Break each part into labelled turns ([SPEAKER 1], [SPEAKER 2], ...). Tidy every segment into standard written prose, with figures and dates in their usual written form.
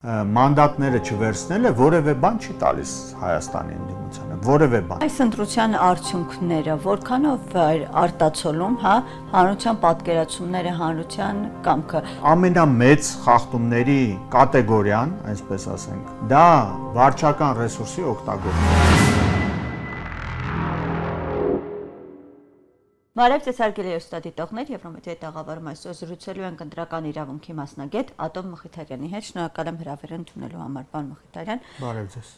[SPEAKER 1] Մանդատները չվերցնելը որևէ բան չի տալիս Հայաստանի ընդդիմությանը, որևէ բան։
[SPEAKER 2] Այս ընտրության արդյունքները որքանով արտացոլում, հա, հանրության պատկերացումները, հանրության կամքը։
[SPEAKER 1] Ամենամեծ խախտումների կատեգորիան, այսպես ասենք, դա վարչական ռեսուրսի օգտագործումն է։
[SPEAKER 2] Բարև ձեզ հարգելի հեռուստադիտողներ, Եվրոմեդիայի տաղավարում այսօր զրուցելու ենք ընտրական իրավունքի մասնագետ Ատոմ Մխիթարյանի հետ։ Շնորհակալ եմ հրավեր ընդունելու համար, պարոն Մխիթարյան։
[SPEAKER 1] Բարև ձեզ։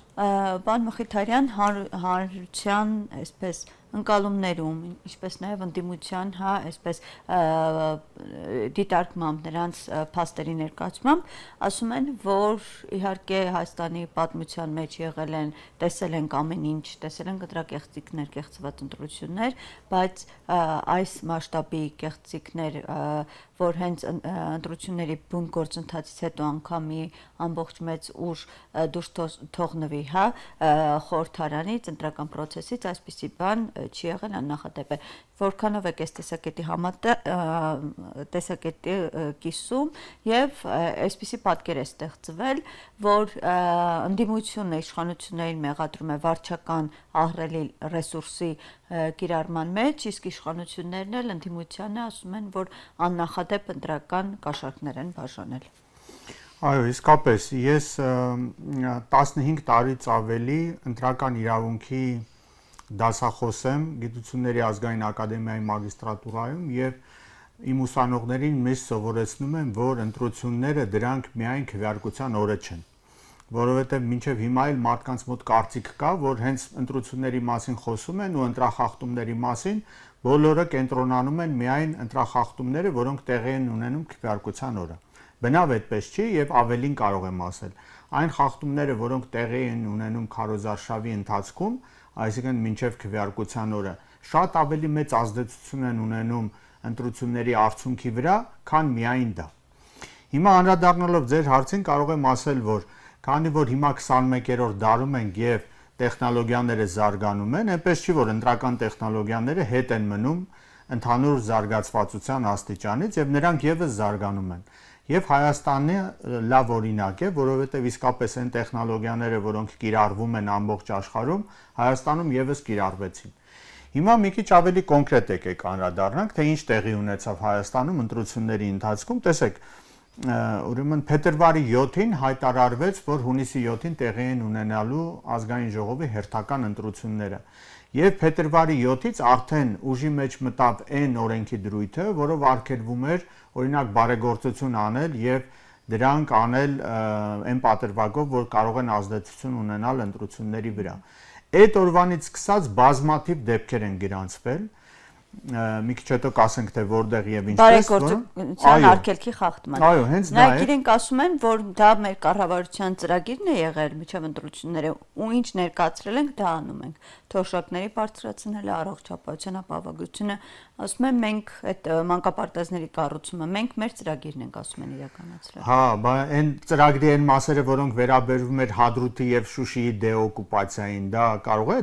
[SPEAKER 2] Պարոն Մխիթարյան, հանրության, այսպես ընկալումներում, ինչպես նաև ընդդիմության, հա, այսպես դիտարկմամբ նրանց փաստերի ներկայացմամբ, ասում են, որ իհարկե Հայաստանի պատմության մեջ եղել են, տեսել ենք ամեն ինչ, տեսել են կտրակեղծիքներ, կեղծված ընտրություններ, բայց այս մասշտաբի կեղծիքներ, որ հենց ընտրությունների բուն գործընթացից հետո անգամ մի ամբողջ մեծ ուժ դուրս թողնվի, հա, խորհրդարանից, ընտրական process-ից, այսպիսի բան չի եղել, աննախադեպ է։ Որքանով եք այս տեսակետի կիսում եւ այսպիսի պատկեր է ստեղծվել, որ ընդդիմությունը իշխանություններին մեղադրում է վարչական ահռելի ռեսուրսի կիրառման մեջ, իսկ իշխանություններն էլ ընդդիմությանը ասում են, որ աննախադեպ ընտրական կաշառքներ են բաժանել։
[SPEAKER 1] Այո, իսկապես, ես 15 տարից ավելի ընտրական իրավունքի դասախոս եմ Գիտությունների ազգային ակադեմիայի մագիստրատուրայում եւ իմ ուսանողներին միշտ սովորեցնում եմ, որ ընտրությունները դրանք միայն քվեարկության օրը չեն, որովհետեւ մինչեւ հիմա էլ մարդկանց մոտ կարծիք կա, որ հենց ընտրությունների մասին խոսում են ու ընտրախախտումների մասին բոլորը կենտրոնանում են միայն ընտրախախտումները, որոնք տեղի են ունենում քվեարկության օրը։ Բնավ այդպես չի եւ ավելին կարող եմ ասել։ Այն խախտումները, որոնք տեղի են ունենում քարոզարշավի ընթացքում, այսինքն մինչև քվեարկության օրը, շատ ավելի մեծ ազդեցություն են ունենում ընտրությունների արդյունքի վրա, քան միայն դա։ Հիմա անդրադառնալով ձեր հարցին կարող եմ ասել, որ քանի որ հիմա 21-րդ դարում ենք եւ տեխնոլոգիաները զարգանում են, այնպես չի, որ ընտրական տեխնոլոգիաները հետ են մնում ընդհանուր զարգացվածության աստիճանից եւ նրանք եւս զարգանում են։ Եվ Հայաստանը լավ օրինակ է, որովհետև իսկապես այն տեխնոլոգիաները, որոնք կիրառվում են ամբողջ աշխարհում, Հայաստանում եւս կիրառվեցին։ Հիմա մի քիչ ավելի կոնկրետ եկեք անդրադառնանք, թե ինչ տեղի ունեցավ Հայաստանում ընտրությունների ընթացքում։ Տեսեք, ուրեմն փետրվարի 7-ին հայտարարվեց, որ հունիսի 7-ին տեղի են ունենալու ազգային ժողովի հերթական ընտրությունները։ Եվ փետրվարի 7-ից արդեն ուժի մեջ մտավ այն օրենքի դրույթը, որով արգելվում էր օրինակ բարեգործություն անել եւ դրանք անել այն պատրվակով, որ կարող են ազդեցություն ունենալ ընտրությունների վրա։ Այդ օրվանից սկսած բազմաթիվ դեպքեր են գրանցվել, մի քիչ հետո կասենք, թե որտեղ եւ ինչպես,
[SPEAKER 2] բարեգործության արգելքի խախտման։
[SPEAKER 1] Այո, հենց դա է։
[SPEAKER 2] Նրանք իրենք ասում են, որ դա մեր կառավարության ծրագիրն է եղել միջև ընտրությունները, ու ինչ ներկայացրել ենք, դա անում ենք։ Թոշակների բարձրացնելը, առողջապահության ապահովությունը, ասում են մենք այդ մանկապարտեզների կառուցումը, մենք մեր ծրագիրն ենք ասում են իրականացրել։
[SPEAKER 1] Հա, այն ծրագրի այն մասերը, որոնք վերաբերվում էր Հադրութի եւ Շուշիի դեօկուպացիային, դա կարող է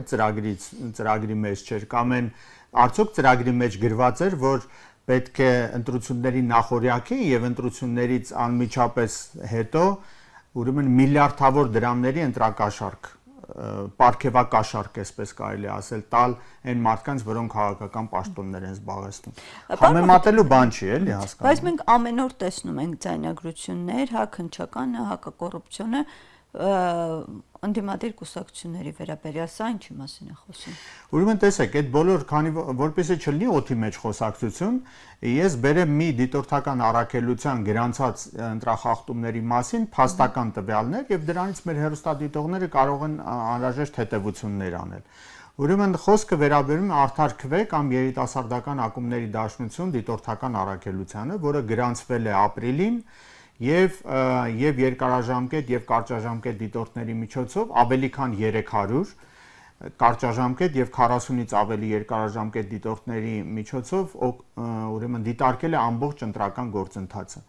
[SPEAKER 1] ծրագրի մեջ չէր կամ այն արդյոք ծրագրի մեջ գրված էր, որ պետք է ընտրությունների նախօրյակին եւ ընտրություններից անմիջապես հետո ուրեմն միլիարդավոր դրամների ընտրակաշառք, պարգևակաշառք, այսպես կարելի ասել, տալ այն մարդկանց, որոնք քաղաքական պաշտոններ են զբաղեցնում։ Համեմատելու բան չի, էլի հասկանում։
[SPEAKER 2] Բայց մենք ամեն օր տեսնում ենք ձայնագրություններ, հա քննչականը, հակակոռուպցիոնը, ընդդիմադիր կուսակցությունների վերաբերյալ, սա ինչի մասին է խոսում։
[SPEAKER 1] Ուրեմն տեսեք, այդ բոլոր, քանի որպեսզի չլինի օդի մեջ խոսակցություն, ես բերեմ մի դիտորդական առաքելության գրանցած ընտրախախտումների մասին փաստական տվյալներ եւ դրանից մեր հեռուստադիտողները կարող են անհրաժեշտ հետեւություններ անել։ Ուրեմն խոսքը վերաբերում է Արդար Քվե կամ երիտասարդական ակումբների դաշնություն դիտորդական առաքելությանը, որը գրանցվել է ապրիլին եւ երկարաժամկետ եւ կարճաժամկետ դիտորդների միջոցով ավելի քան 300 կարճաժամկետ եւ 40-ից ավելի երկարաժամկետ դիտորդների միջոցով ուրեմն դիտարկել է ամբողջ ընտրական գործընթացը։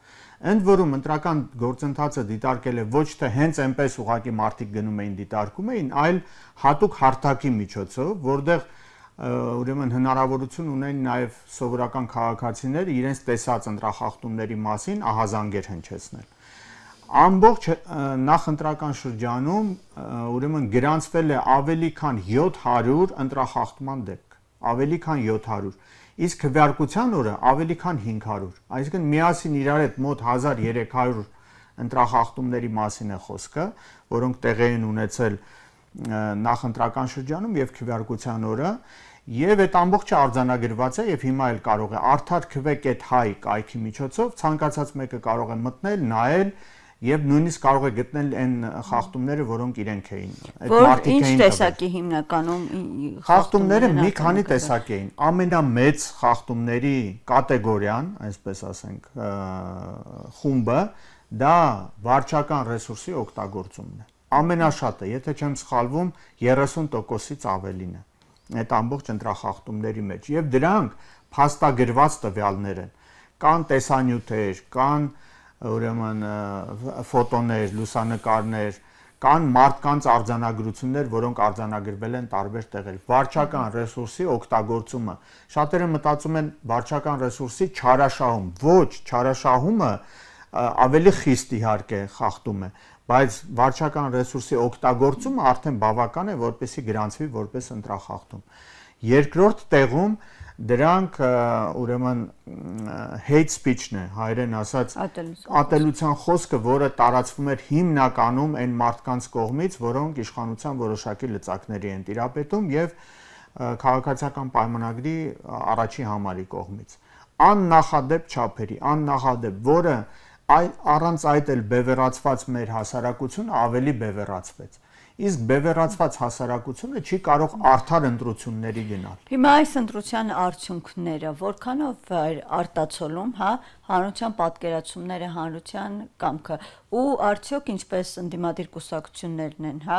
[SPEAKER 1] Ընդ որում ընտրական գործընթացը դիտարկել է ոչ թե հենց այնպես ուղղակի մարդիկ գնում էին դիտարկում էին, այլ հատուկ հարթակի միջոցով, որտեղ ուրեմն հնարավորություն ունեն նաև սովորական քաղաքացիները իրենց տեսած ընտրախախտումների մասին ահազանգեր հնչեցնել։ ամբողջ նախընտրական շրջանում ուրեմն գրանցվել է ավելի քան 700 ընտրախախտման դեպք, ավելի քան 700, իսկ քվեարկության օրը ավելի քան 500, այսինքն միասին իրար հետ մոտ 1300 ընտրախախտումների մասին է խոսքը, որոնք տեղի են ունեցել նախընտրական շրջանում եւ քվեարկության օրը, եւ այդ ամբողջը արձանագրված է եւ հիմա էլ կարող է արդար.քվե.հայ կայքի միջոցով ցանկացած մեկը կարող է մտնել, նայել եւ նույնիսկ կարող է գտնել այն խախտումները, որոնք իրենք էին,
[SPEAKER 2] այդ մարդիկ էին։ Ինչ տեսակի հիմնականում
[SPEAKER 1] խախտումները մի քանի տեսակ էին։ Ամենամեծ խախտումների կատեգորիան, այսպես ասենք, խումբը դա վարչական ռեսուրսի օգտագործումն է։ Ամենաշատը, եթե չեմ սխալվում, 30%-ից ավելին է այդ ամբողջ ընտրախախտումների մեջ եւ դրանք փաստագրված տվյալներ են, կան տեսանյութեր, կան ուրեմն ֆոտոներ, լուսանկարներ, կան մարդկանց արձանագրություններ, որոնք արձանագրվել են տարբեր տեղեր։ Վարչական ռեսուրսի օգտագործումը, շատերը մտածում են վարչական ռեսուրսի չարաշահում, ոչ, չարաշահումը ավելի խիստ իհարկե խախտում է, բայց վարչական ռեսուրսի օգտագործումը արդեն բավական է, որպեսզի գրանցվի որպես ընտրախախտում։ Երկրորդ տեղում դրանք ուրեմն hate speech-ն է, հայերեն ասած ատելության խոսքը, որը տարածվում էր հիմնականում այն մարդկանց կողմից, որոնք իշխանության որոշակի լծակների են տիրապետում եւ քաղաքացիական պայմանագրի առաջի համարի կողմից։ Աննախադեպ չափերի, աննախադեպ, որը առանց այդ էլ բևեռացված մեր հասարակությունը ավելի բևեռացվեց։ Իսկ բևեռացված հասարակությունը չի կարող արդար ընտրությունների գնալ։
[SPEAKER 2] Հիմա այս ընտրության արդյունքները որքանով արտացոլում, հա, հանրության պատկերացումները, հանրության կամքը ու արդյոք ինչպես ընդդիմադիր կուսակցություններն են, հա,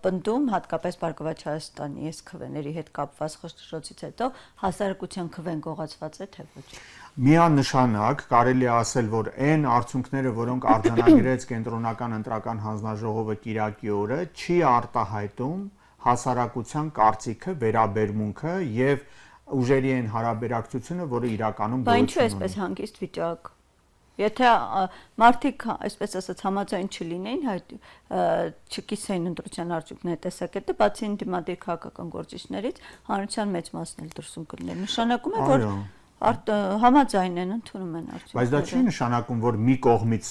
[SPEAKER 2] պնդում, հատկապես Բարգավաճ Հայաստանի այս քվեների հետ կապված խոշորոցից հետո հասարակության քվեն գողացված է թե ոչ։
[SPEAKER 1] Միանշանակ կարելի է ասել, որ այն արդյունքները, որոնք արձանագրեց Կենտրոնական ընտրական հանձնաժողովը Կիրակի օրը, չի արտահայտում հասարակության կարծիքը, վերաբերմունքը եւ ուժերի այն հարաբերակցությունը, որը իրականում
[SPEAKER 2] գոյություն ունի։ Բայց ինչու էսպես հանգիստ վիճակ։ Եթե մարդիկ, այսպես ասած, համաձայն չլինեին, չկիսեին ընտրության արդյունքների տեսակետը, բացի ընդդիմադիր քաղաքական գործիչներից, հանրության մեծ մասն էլ դրսում կլիներ։ Նշանակում է, որ համաձայն են, ընդունում են արդյունքները։
[SPEAKER 1] Բայց դա չի նշանակում, որ մի կողմից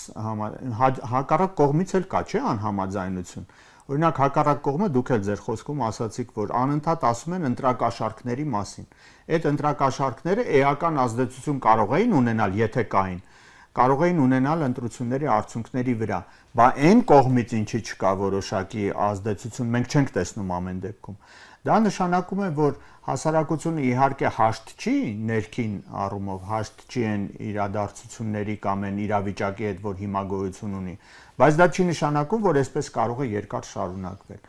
[SPEAKER 1] հակառակ կողմից էլ կա, չէ՞, անհամաձայնություն։ Օրինակ հակառակ կողմը դուք էլ ձեր խոսքում ասացիք, որ անընդհատ ասում են ընտրակաշառքների մասին։ Այդ ընտրակաշառքները էական ազդեցություն կարող էին ունենալ, եթե կային, կարող էին ունենալ ընտրությունների արդյունքների վրա, բայց այն կողմից ինչի չկա որոշակի ազդեցություն, մենք չենք տեսնում ամեն դեպքում։ Դա նշանակում է, որ հասարակությունը իհարկե հաշտ չի ներքին առումով, հաշտ չի են իրադարձությունների կամ են իրավիճակի հետ, որ հիմա գոյություն ունի, բայց դա չի նշանակում, որ այսպես կարող է երկար շարունակվել։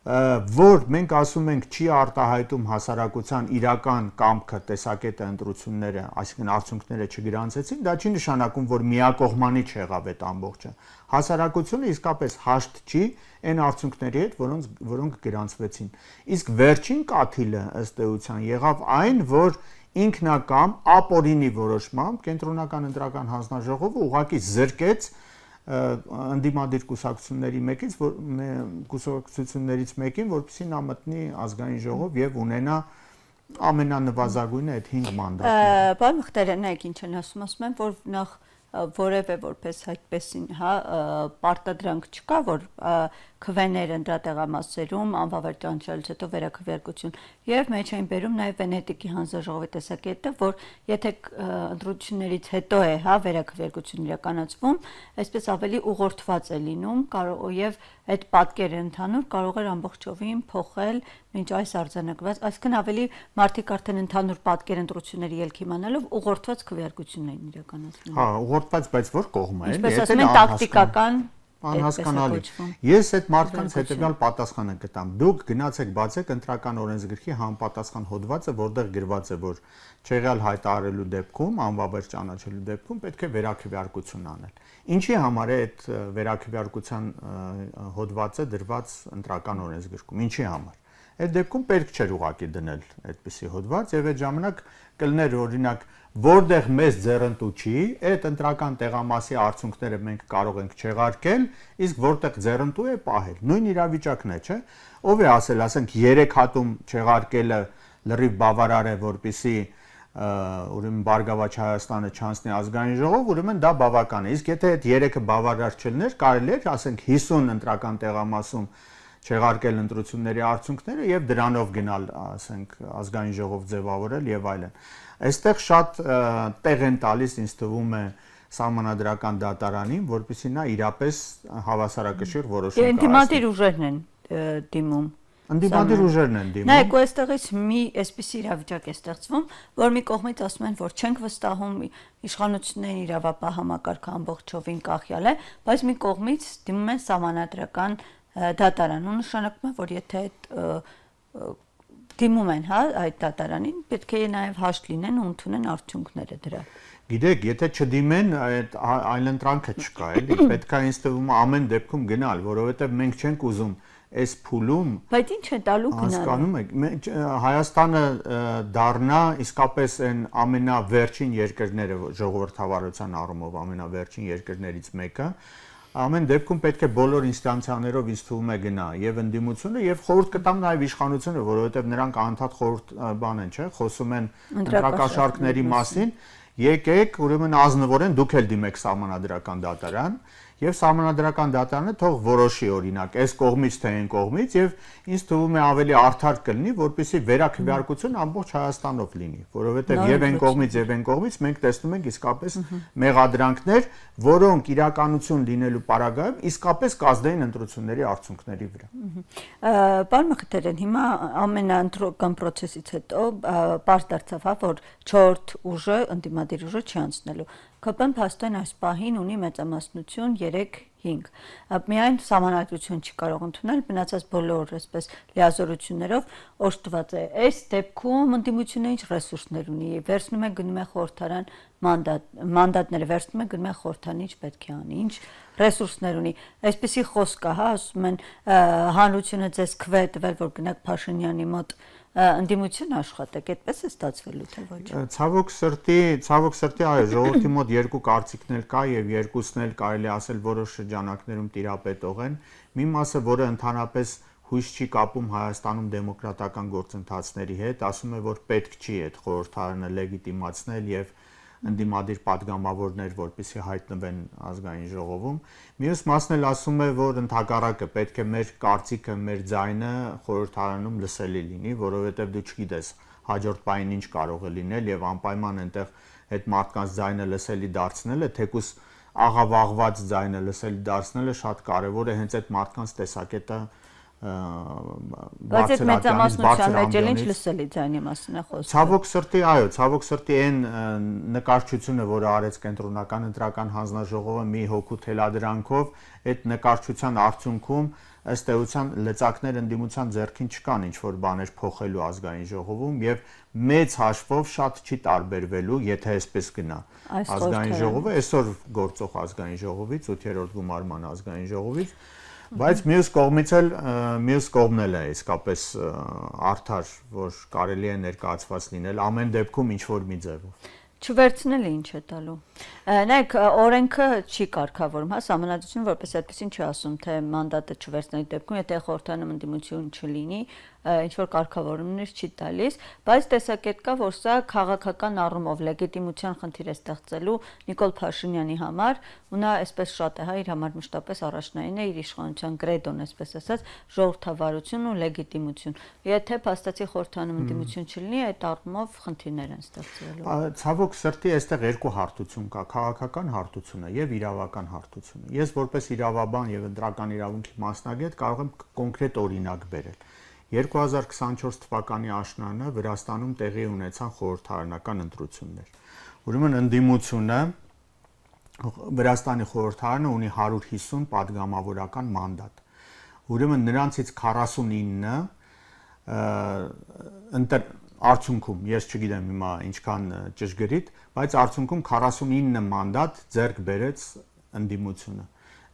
[SPEAKER 1] Որ մենք ասում ենք չի արտահայտում հասարակության իրական կամքը, տեսակետը, ընտրությունները, այսինքն արդյունքները չգրանցեցին, դա չի նշանակում, որ միակողմանի չեղավ այդ ամբողջը։ Հասարակությունը իսկապես հաշտ չի այն արդյունքների հետ, որոնք գրանցվեցին։ Իսկ վերջին կաթիլը ըստ էության եղավ այն, որ ինքնակամ ապօրինի որոշմամբ Կենտրոնական ընտրական հանձնաժողովը ուղղակի զրկեց ընդդիմադիր կուսակցություններից մեկին, որպեսզի նա մտնի ազգային ժողով եւ ունենա ամենանվազագույնը այդ 5 մանդատները։
[SPEAKER 2] Պարոն Մխիթարյան, ինչ են ասում են, որ նախ որևէ որպես այդպեսին, հա, պարտադրանք չկա, որ քվեներ ընտրատեղամասերում անվավեր ճանաչելուց հետո վերաքվեարկություն եւ մեջ էին բերում նաեւ Վենետիկի հանձնաժողովի տեսակետը, որ եթե ընտրություններից հետո է, հա, վերաքվեարկություն իրականացվում, այսպես ավելի ուղղորդված է լինում, եւ այդ պատկերը ընդհանուր կարող էր ամբողջովին փոխել մինչ այս արձանագրված, այսինքն ավելի մարդիկ արդեն ընդհանուր պատկեր ընտրությունների ելք իմանալով ուղղորդված քվեարկություն էին իրականացնում։
[SPEAKER 1] Հա, ուղղորդված, բայց որ կողմը է,
[SPEAKER 2] այսպես ասում են տակտիկական
[SPEAKER 1] անհասկանալի։ Ես այդ մարդկանց հետեւյալ պատասխանը գտամ։ Դուք գնացեք բացեք ընտրական օրենսգրքի համապատասխան հոդվածը, որտեղ գրված է, որ չեղյալ հայտարարելու դեպքում, անվավեր ճանաչելու դեպքում պետք է վերաքվեարկություն անել։ Ինչի համար է այդ վերաքվեարկության հոդվածը դրված ընտրական օրենսգրքում։ Ինչի համար։ այդ դեպքում պետք չէր ուղղակի դնել այդպիսի հոդված եւ այդ ժամանակ կլներ օրինակ որտեղ մեծ ձեռնտու չի, այդ ընտրական տեղամասի արդյունքները մենք կարող ենք չեղարկել, իսկ որտեղ ձեռնտու է պահել։ Նույն իրավիճակն է, չէ՞։ Ով է ասել, ասենք 3 հատում չեղարկելը լրիվ բավարար է, որպեսզի ուրեմն Բարգավաճ Հայաստանը չանցնի ազգային ժողով, ուրեմն դա բավական է։ Իսկ եթե այդ 3-ը բավարար չլներ, կարելի էր, ասենք 50 ընտրական տեղամասում չեղարկել ընտրությունների արդյունքները եւ դրանով գնալ, ասենք, ազգային ժողով ձևավորել եւ այլն։ Այստեղ շատ տեղ են տալիս, ինձ թվում է, Սահմանադրական դատարանին, որպեսզի նա իրապես հավասարակշիռ որոշում կայացնի։
[SPEAKER 2] Ընդդիմադիր ուժերն են դիմում։
[SPEAKER 1] Ընդդիմադիր ուժերն են դիմում։
[SPEAKER 2] Նայեք, այստեղից մի այսպիսի իրավիճակ է ստեղծվում, որ մի կողմից ասում են, որ չենք վստահում իշխանությունների իրավապահ համակարգը ամբողջովին կախյալ է, բայց մի կողմից դիմում են Սահմանադրական դատարան, ու նշանակում է, որ եթե դիմում են, հա, այդ դատարանին, պետք է նաև հաշտ լինեն ու ընդունեն արդյունքները դրա։
[SPEAKER 1] Գիտեք, եթե չդիմեն, այդ այլընտրանքը չկա, էլի, պետք է ինձ թվում է ամեն դեպքում գնալ, որովհետև մենք չենք ուզում այս փուլում։
[SPEAKER 2] Բայց ինչ է տալու գնալը։
[SPEAKER 1] Հասկանում եք, Հայաստանը դառնա իսկապես այն ամենավերջին երկրները ժողովրդավարության առումով ամենավերջին երկրներից մեկը։ Ամեն դեպքում պետք է բոլոր ինստանցիաներով ինձ թվում է գնա եւ ընդդիմությունը եւ խորհուրդ կտամ նաեւ իշխանությունը, որովհետեւ նրանք անդադ խորհուրդ բան են, չէ, խոսում են ընտրակաշարքների մասին, եկեք, ուրեմն ազնվորեն դուք էլ դիմեք Սահմանադրական դատարան եւ Սահմանադրական դատարանը թող որոշի օրինակ այս կողմից թե այն կողմից եւ ինձ թվում է ավելի արդար կլինի, որպեսզի վերաքվեարկություն ամբողջ Հայաստանով լինի, որովհետեւ եւ այն կողմից մենք տեսնում ենք իսկապես մեղադրանքներ, որոնք իրականություն լինելու պարագայում իսկապես կազդեին ընտրությունների արդյունքների վրա։
[SPEAKER 2] Պարոն Մխիթարյան, հիմա ամենաընտրական process-ից հետո պարզ դարձավ, որ 4 ուժը, ընդդիմադիր ուժը չի անցնելու։ ԿՊ-ն փաստորեն այս պահին ունի մեծամասնություն 3-5։ Միայն Սահմանադրություն չի կարող ընդունել, մնացած բոլոր այսպես լիազորություններով օժտված է։ Այս դեպքում ընդդիմությունը ինչ ռեսուրսներ ունի, վերցնում է գնում է խորհրդարան մանդատները վերցնում է գնում է խորհրդարան, ինչ պետք է անի, ինչ ռեսուրսներ ունի։ Այսպեսի խոսք կա, հա, ասում են հանրությունը ձեզ քվե տվել, որ գնաք Փաշինյանի մոտ ընդդիմություն աշխատեք, այդպես է ստացվելու թե ոչ։
[SPEAKER 1] Ցավոք սրտի, այո, ժողովրդի մոտ երկու կարծիքներ կա եւ երկուսն էլ կարելի ասել որոշ շրջանակներում տիրապետող են։ Մի մասը, որը ընդհանրապես հույս չի կապում Հայաստանում դեմոկրատական գործընթացների հետ, ասում է, որ պետք չի այդ խորհրդարանը լեգիտիմացնել եւ ընդդիմադիր падգամավորներ, որպեսզի հայտնվեն ազգային ժողովում։ Մյուս մասն էլ ասում է, որ ընդհակառակը պետք է մեր կարծիքը, մեր ձայնը խորհրդարանում լսելի լինի, որովհետև դու չգիտես հաջորդ պահին ինչ կարող է լինել եւ անպայման այնտեղ այդ մարդկանց ձայնը լսելի դարձնելը, թեկուս աղավաղված ձայնը լսելի դարձնելը շատ կարեւոր է հենց այդ մարդկանց տեսակետը
[SPEAKER 2] բայց այդ մեծամասնության մեջ էլ ինչ լսելի ձայնի մասին է խոսքը։
[SPEAKER 1] Ցավոք սրտի, այո, ցավոք սրտի այն նկարչությունը, որը արեց կենտրոնական ընտրական հանձնաժողովը մի հոգու թելադրանքով, այդ նկարչության արդյունքում ըստ էության լծակներ ընդդիմության ձեռքին չկան ինչ որ բաներ փոխելու ազգային ժողովում եւ մեծ հաշվով շատ չի տարբերվելու, եթե այսպես գնա ազգային ժողովը, այսօր գործող ազգային ժողովից, 8-րդ գումարման ազգային ժողովից, բայց մյուս կողմն էլ է իսկապես արդար, որ կարելի է ներկայացված լինել ամեն դեպքում ինչ որ մի ձևով։
[SPEAKER 2] Չվերցնելը ինչ է տալու։ Նայեք, օրենքը չի կարգավորում, հա, Սահմանադրությունը որպես այդպեսին չի ասում, թե մանդատը չվերցնելու դեպքում, եթե խորհրդարանում ընդդիմություն չլինի, ինչ որ կարգավորումներ չի տալիս, բայց տեսակետ կա, որ սա քաղաքական առումով լեգիտիմության խնդիր է ստեղծելու Նիկոլ Փաշինյանի համար, ու նա այսպես շատ է, հա, իր համար մշտապես առաջնային է իր իշխանության կրեդոն, այսպես ասած, ժողովրդավարություն ու լեգիտիմություն։ Եթե փաստացի խորհրդարանում ընդդիմություն չլինի, այդ առումով խնդիրներ են ստեղծվելու։
[SPEAKER 1] Ցավոք սրտի այստեղ երկու հարթություն կա, քաղաքական հարթությունը եւ իրավական հարթությունը։ Ես որպես իրավաբան եւ ընտրական իրավունքի մասնագետ կարող եմ կոնկրետ օրինակ բերել։ 2024 թվականի աշնանը Վրաստանում տեղի ունեցան խորհրդարանական ընտրություններ։ Ուրեմն ընդդիմությունը Վրաստանի խորհրդարանը ունի 150 падգամավորական մանդատ։ Ուրեմն նրանցից 49-ը արդյունքում, ես չգիտեմ հիմա ինչքան ճշգրիտ, բայց արդյունքում 49 մանդատ ձեռք բերեց ընդդիմությունը։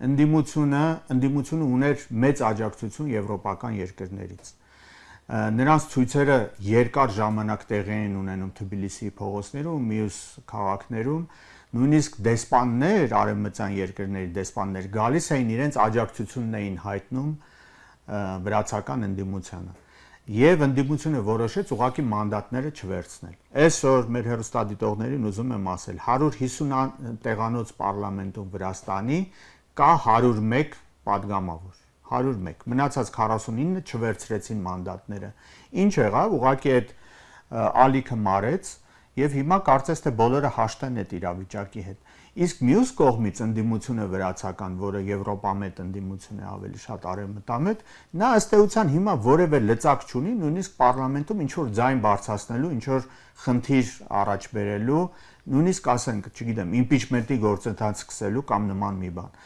[SPEAKER 1] Ընդդիմությունը ուներ մեծ աջակցություն եվրոպական երկրներից։ նրանց ցույցերը երկար ժամանակ տեղի են ունենում Թբիլիսիի փողոցներում, մյուս քաղաքներում, նույնիսկ դեսպաններ, արևմտյան երկրների դեսպաններ գալիս էին իրենց աջակցությունն էին հայտնում վրացական ընդդիմությանը։ Եվ ընդդիմությունը որոշեց ուղղակի մանդատները չվերցնել։ Այսօր մեր հեռուստադիտողներին ուզում եմ ասել, 150 տեղանոց պարլամենտում Վրաստանի կա 101 падգամավոր, 101, մնացած 49-ը չվերցրեցին մանդատները։ Ինչ եղավ, ուղղակի այդ ալիքը մարեց եւ հիմա կարծես թե բոլորը հաշտեն այդ իրավիճակի հետ։ Իսկ մյուս կողմից ընդդիմությունը վրացական, որը եվրոպամետ ընդդիմություն է, ավելի շատ արևմտամետ, նա ըստ էության հիմա որևէ լծակ չունի, նույնիսկ պարլամենտում ինչ որ ձայն բարձրացնելու, ինչ որ խնդիր առաջ բերելու, նույնիսկ ասենք, չգիտեմ, իմպիչմենտի գործընթաց սկսելու կամ նման մի բան։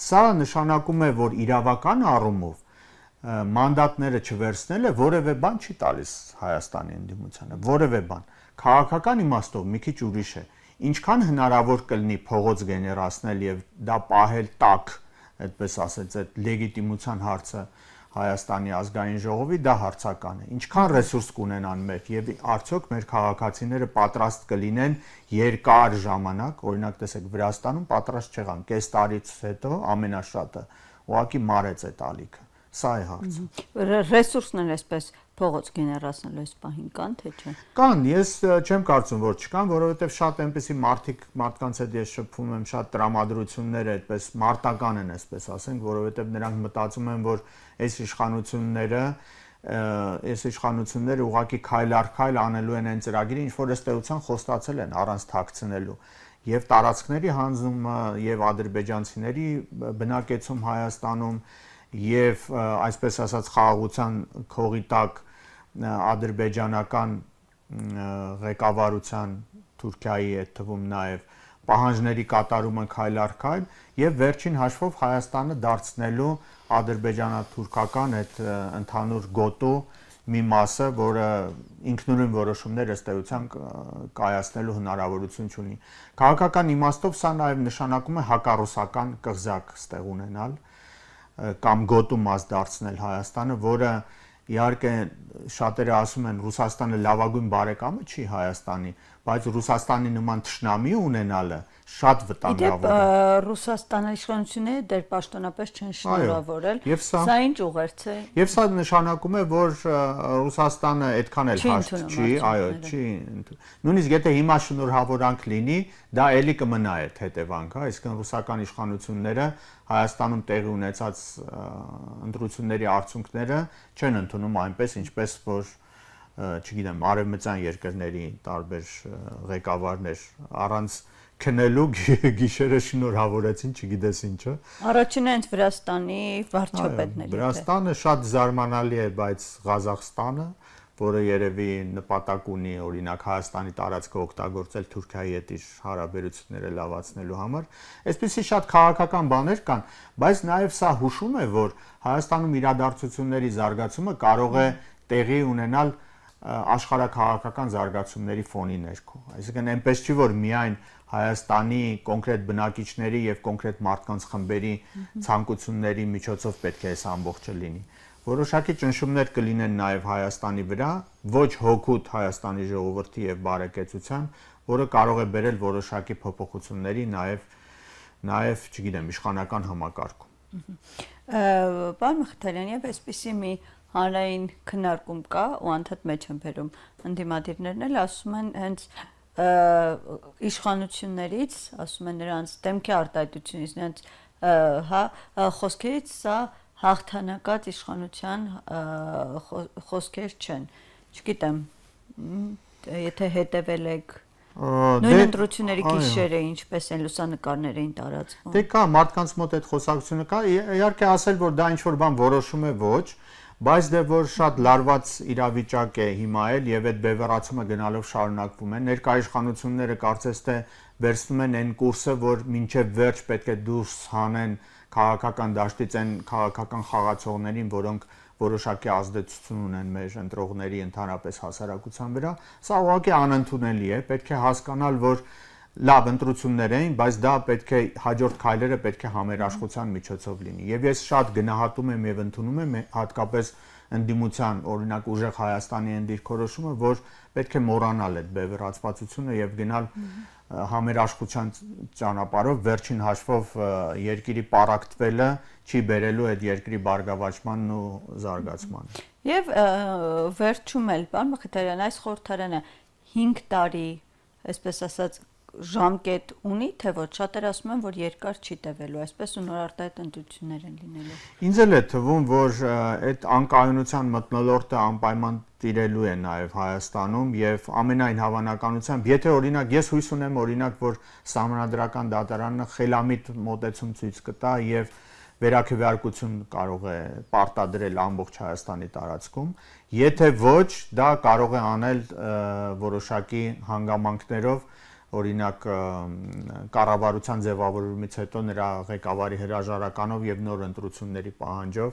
[SPEAKER 1] Սա նշանակում է, որ իրավական առումով մանդատները չվերցնելը որևէ բան չի տալիս Հայաստանի ընդդիմությանը, որևէ բան։ Քաղաքական իմաստով մի քիչ ուրիշ է։ Ինչքան հնարավոր կլինի փողոց գեներացնել եւ դա պահել տակ, այդպես ասած, այդ լեգիտիմության հարցը Հայաստանի ազգային ժողովի դա հարցական է։ Ինչքան ռեսուրս կունենան մեր եւ արդյոք մեր քաղաքացիները պատրաստ կլինեն երկար ժամանակ, օրինակ տեսեք Վրաստանում պատրաստ չեղան, կես տարից հետո ամենաշատը ուղղակի մարեց այդ ալիքը։ Սա է հարցը։
[SPEAKER 2] Ռեսուրսներ այսպես փողոց գեներացնելու այս պահին կան թե չէ։
[SPEAKER 1] Կան, ես չեմ կարծում, որ չկան, որովհետև շատ այնպեսի մարդկանց հետ ես շփվում եմ, շատ տրամադրություններ այդպես մարտական են, այսպես ասենք, որովհետև նրանք մտածում են, որ այս իշխանությունները ուղղակի քայլ առ քայլ անելու են այն ծրագիրը, ինչ որ ըստ էության խոստացել են առանց թաքցնելու։ Եվ տարածքների հանձնումը, եւ ադրբեջանցիների բնակեցում Հայաստանում, եւ այսպես ասած խաղաղության քողի տակ ադրբեջանական ղեկավարության Թուրքիայի այդ թվում նաեւ պահանջների կատարումը քայլ առ քայլ եւ վերջին հաշվով Հայաստանը դարձնելու ադրբեջանա-թուրքական այդ ընդհանուր գոտու մի մասը, որը ինքնուրույն որոշումներ ըստ էության կայացնելու հնարավորություն ունի։ Քաղաքական իմաստով սա նաեւ նշանակում է հակառուսական կղզյակ ստեղ ունենալ կամ գոտու մաս դարձնել Հայաստանը, որը իհարկե շատերը ասում են Ռուսաստանը լավագույն բարեկամը չի Հայաստանի, բայց Ռուսաստանի նման թշնամի ունենալը շատ վտանգավոր է։
[SPEAKER 2] Ռուսաստանի իշխանությունները դեռ պաշտոնապես չեն շնորհավորել։
[SPEAKER 1] Սա
[SPEAKER 2] ինչ ուղերձ է։
[SPEAKER 1] Եվ սա նշանակում է, որ Ռուսաստանը այդքան էլ հաշտ չի, այո, չի։ Նույնիսկ եթե հիմա շնորհավորանք լինի, դա ելի կմնա այդ հետևանքը, այսինքն ռուսական իշխանությունները Հայաստանում տեղի ունեցած ընտրությունների արդյունքները չեն ընդունում այնպես, ինչպես որ չգիտեմ, արևմտյան երկրների տարբեր ղեկավարներ առանց քնելու գիշերը շնորհավորեցին, չգիտես ինչը։
[SPEAKER 2] Առաջինը հենց Վրաստանի վարչապետների։
[SPEAKER 1] Վրաստանը շատ զարմանալի է, բայց Ղազախստանը, որը երևի նպատակ ունի օրինակ Հայաստանի տարածքը օգտագործել Թուրքիայի հետ իր հարաբերությունները լավացնելու համար, այսպիսի շատ քաղաքական բաներ կան, բայց նաև սա հուշում է, որ Հայաստանում իրադարձությունների զարգացումը կարող է տեղի ունենալ աշխարհակաղակական զարգացումների ֆոնի ներքո։ Այսինքն այնպես չի, որ միայն Հայաստանի կոնկրետ բնակիչների եւ կոնկրետ մարդկանց խմբերի ցանկությունների միջոցով պետք է այս ամբողջը լինի։ Որոշակի ճնշումներ կլինեն նաև Հայաստանի վրա, ոչ հօգուտ Հայաստանի ժողովրդի եւ բարեկեցության, որը կարող է բերել որոշակի փոփոխությունների նաև, չգիտեմ, իշխանական համակարգում։
[SPEAKER 2] Պարոն Մխիթարյան, եւ այսպեսի մի հանրային քննարկում կա ու անդադ մեջ են բերում ընդդիմադիրներն էլ ասում են հենց իշխանություններից, ասում են նրանց դեմքի արտահայտությունից, նրանց խոսքերից սա հաղթանակած իշխանության խոսքեր չեն։ Չգիտեմ, եթե հետևել եք նույն ընտրությունների գիշերը ինչպես են լուսանկարներ էին տարածվում։
[SPEAKER 1] Դե կա մարդկանց մոտ այդ խոսակցությունը կա, իհարկե ասել, որ դա ինչ որ բան որոշում է ոչ, բայց դե որ շատ լարված իրավիճակ է հիմա էլ եւ այդ բևեռացումը գնալով շարունակվում է։ Ներկայ իշխանությունները կարծես թե վերցնում են այն կուրսը, որ մինչեւ վերջ պետք է դուրս հանեն քաղաքական դաշտից այն քաղաքական խաղացողներին, որոնք որոշակի ազդեցություն ունեն մեր ընտրողների ընդհանրապես հասարակության վրա, սա ուղղակի անընդունելի է, պետք է հասկանալ, որ լավ ընտրություններ էին, բայց դա պետք է հաջորդ քայլերը պետք է համերաշխության միջոցով լինի։ Եվ ես շատ գնահատում եմ եւ ընդունում եմ հատկապես ընդդիմության, օրինակ ուժեղ Հայաստանի այն դիրքորոշումը, որ պետք է մոռանալ այդ բևեռացվածությունը եւ գնալ համերաշխության ճանապարհով, վերջին հաշվով երկրի պարակտվելը չի բերելու այդ երկրի բարգավաճմանն ու զարգացմանը։
[SPEAKER 2] Եվ վերջում էլ, պարոն Մխիթարյան, այս խորհրդարանը 5 տարի, այսպես ասած, ժամկետ ունի, թե ոչ, շատերը ասում են, որ երկար չի տևելու, այսպես ու նոր արտահայտ ընտրություններ են լինելու։
[SPEAKER 1] Ինձ էլ է թվում, որ այդ անկայունության մթնոլորտը անպայման տիրելու է նաև Հայաստանում եւ ամենայն հավանականությամբ, եթե օրինակ ես հույս ունեմ օրինակ, որ Սահմանադրական դատարանը խելամիտ մոտեցում ցույց կտա եւ վերաքվեարկություն կարող է պարտադրել ամբողջ Հայաստանի տարածքում, եթե ոչ, դա կարող է անել որոշակի հանգամանքներով, օրինակ կառավարության ձևավորումից հետո նրա ղեկավարի հրաժարականով եւ նոր ընտրությունների պահանջով,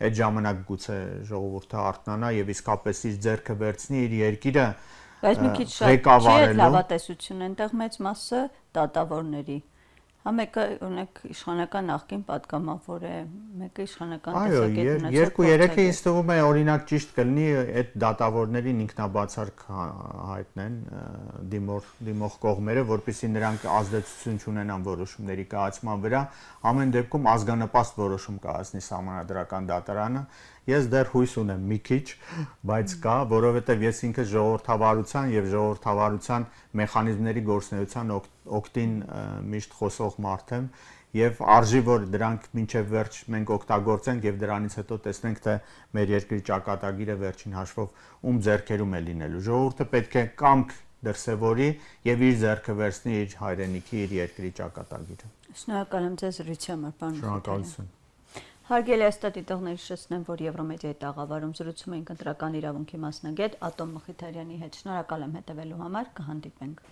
[SPEAKER 1] այդ ժամանակ գուցե ժողովուրդը արթնանա եւ իսկապես իր ձեռքը վերցնի իր երկիրը
[SPEAKER 2] Բայց մի քիչ շատ չի լավատեսություն, այնտեղ մեծ մասը դատավորների Մեկը օրինակ իշխանական նախկին պատգամավոր է, մեկը իշխանական տեսակետ ունեցող։
[SPEAKER 1] Այո, 2-3-ը ինձ թվում է օրինակ ճիշտ կլինի այդ դատավորներին ինքնաբացարկ հայտնեն դիմող կողմերը, որպեսզի նրանք ազդեցություն չունենան որոշումների կայացման վրա, ամեն դեպքում ազգանպաստ որոշում կայացնի Սահմանադրական դատարանը։ Ես դեռ հույս ունեմ մի քիչ, բայց կա, որովհետև ես ինքս ժողովրդավարության եւ ժողովրդավարության մեխանիզմների գործունեության օգտին միշտ խոսող մարդ եմ եւ արժի որ դրանք մինչեւ վերջ մենք օգտագործենք եւ դրանից հետո տեսնենք թե մեր երկրի ճակատագիրը վերջին հաշվով ում ձեռքերում է լինելու։ Ժողովուրդը պետք է կամք դրսևորի եւ իր ձեռքը վերցնի իր հայրենիքի, իր երկրի ճակատագիրը։
[SPEAKER 2] Շնորհակալ եմ ձեզ զրույցի համար, պարոն Մխիթարյան։
[SPEAKER 1] Շնորհակալություն։
[SPEAKER 2] Հարգելի աստատիտողներ, հիշեցնեմ, որ Եվրոմեդիայի տաղավարում զրուցում էինք ընտրական իրավունքի մասնագետ Ատոմ Մխիթարյանի հետ։ Շնորհակալ եմ հետևելու համար, կհանդիպենք։